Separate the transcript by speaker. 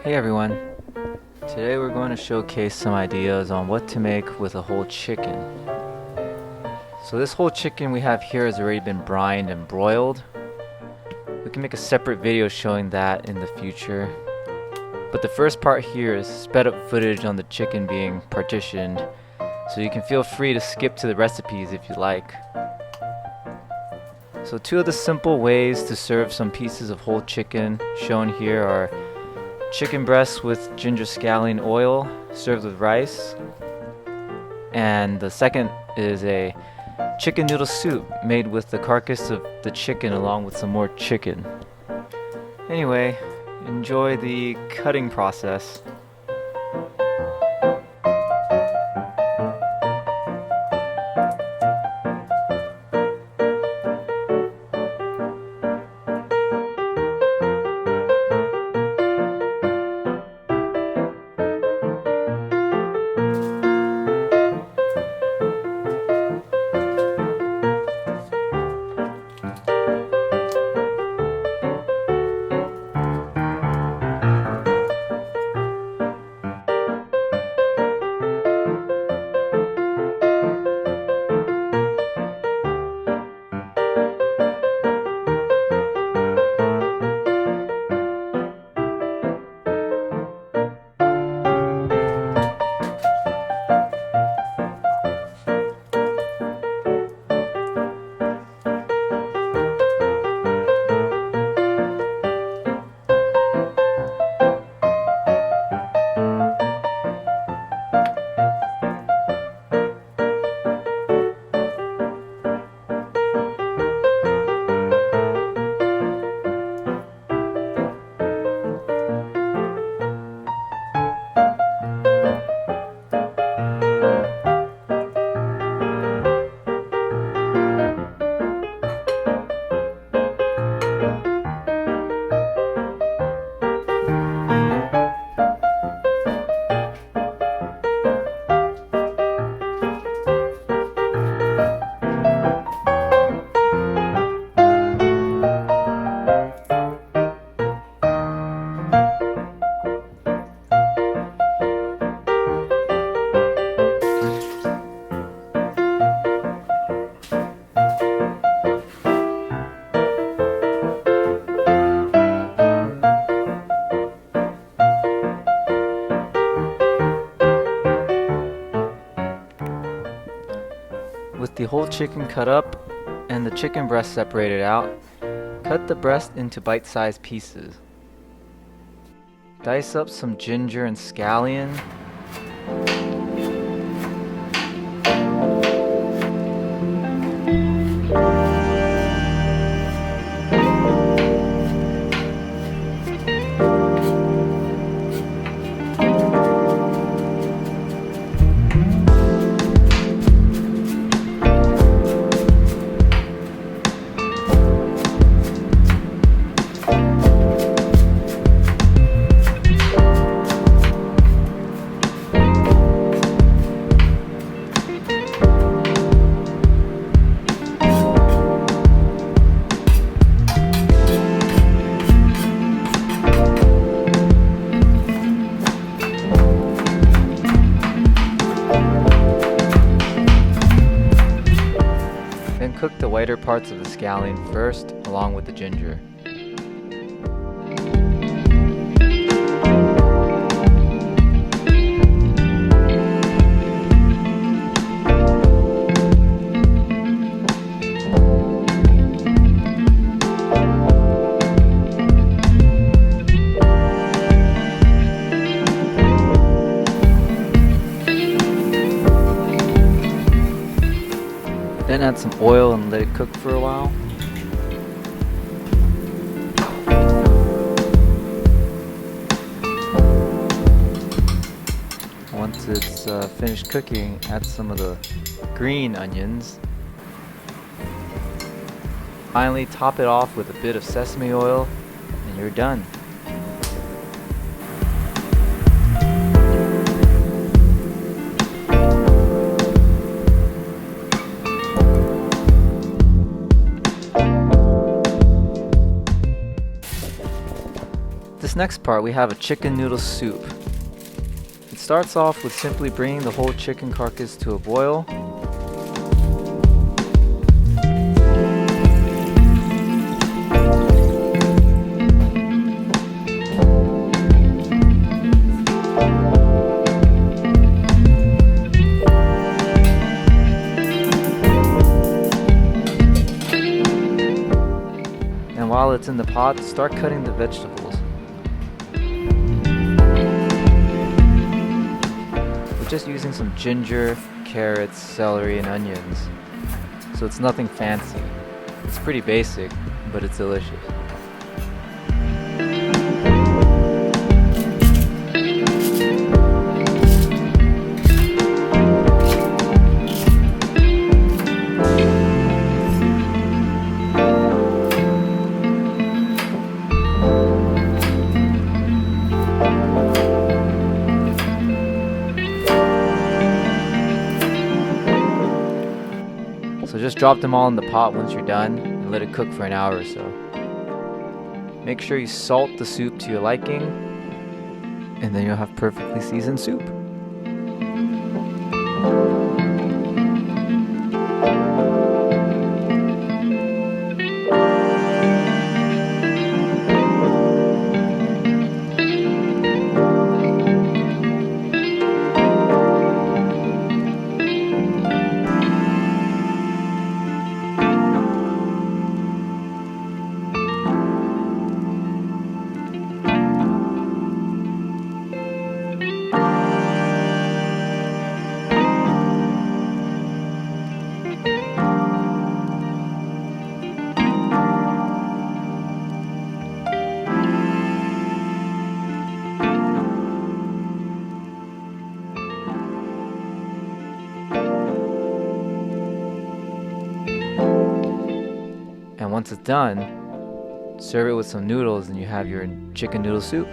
Speaker 1: Hey everyone, today we're going to showcase some ideas on what to make with a whole chicken. So this whole chicken we have here has already been brined and broiled. We can make a separate video showing that in the future. But the first part here is sped up footage on the chicken being partitioned, so you can feel free to skip to the recipes if you like. So two of the simple ways to serve some pieces of whole chicken shown here are chicken breasts with ginger scallion oil served with rice, and the second is a chicken noodle soup made with the carcass of the chicken along with some more chicken. Anyway, enjoy the cutting process. With the whole chicken cut up and the chicken breast separated out, cut the breast into bite-sized pieces. Dice up some ginger and scallion. Then cook the whiter parts of the scallion first, along with the ginger. Then add some oil and let it cook for a while. Once it's finished cooking, add some of the green onions. Finally, top it off with a bit of sesame oil, and you're done. This this next part, we have a chicken noodle soup. It starts off with simply bringing the whole chicken carcass to a boil. And while it's in the pot, start cutting the vegetables. We're just using some ginger, carrots, celery, and onions. So it's nothing fancy. It's pretty basic, but it's delicious. So just drop them all in the pot once you're done and let it cook for an hour or so. Make sure you salt the soup to your liking, and then you'll have perfectly seasoned soup. And once it's done, serve it with some noodles and you have your chicken noodle soup.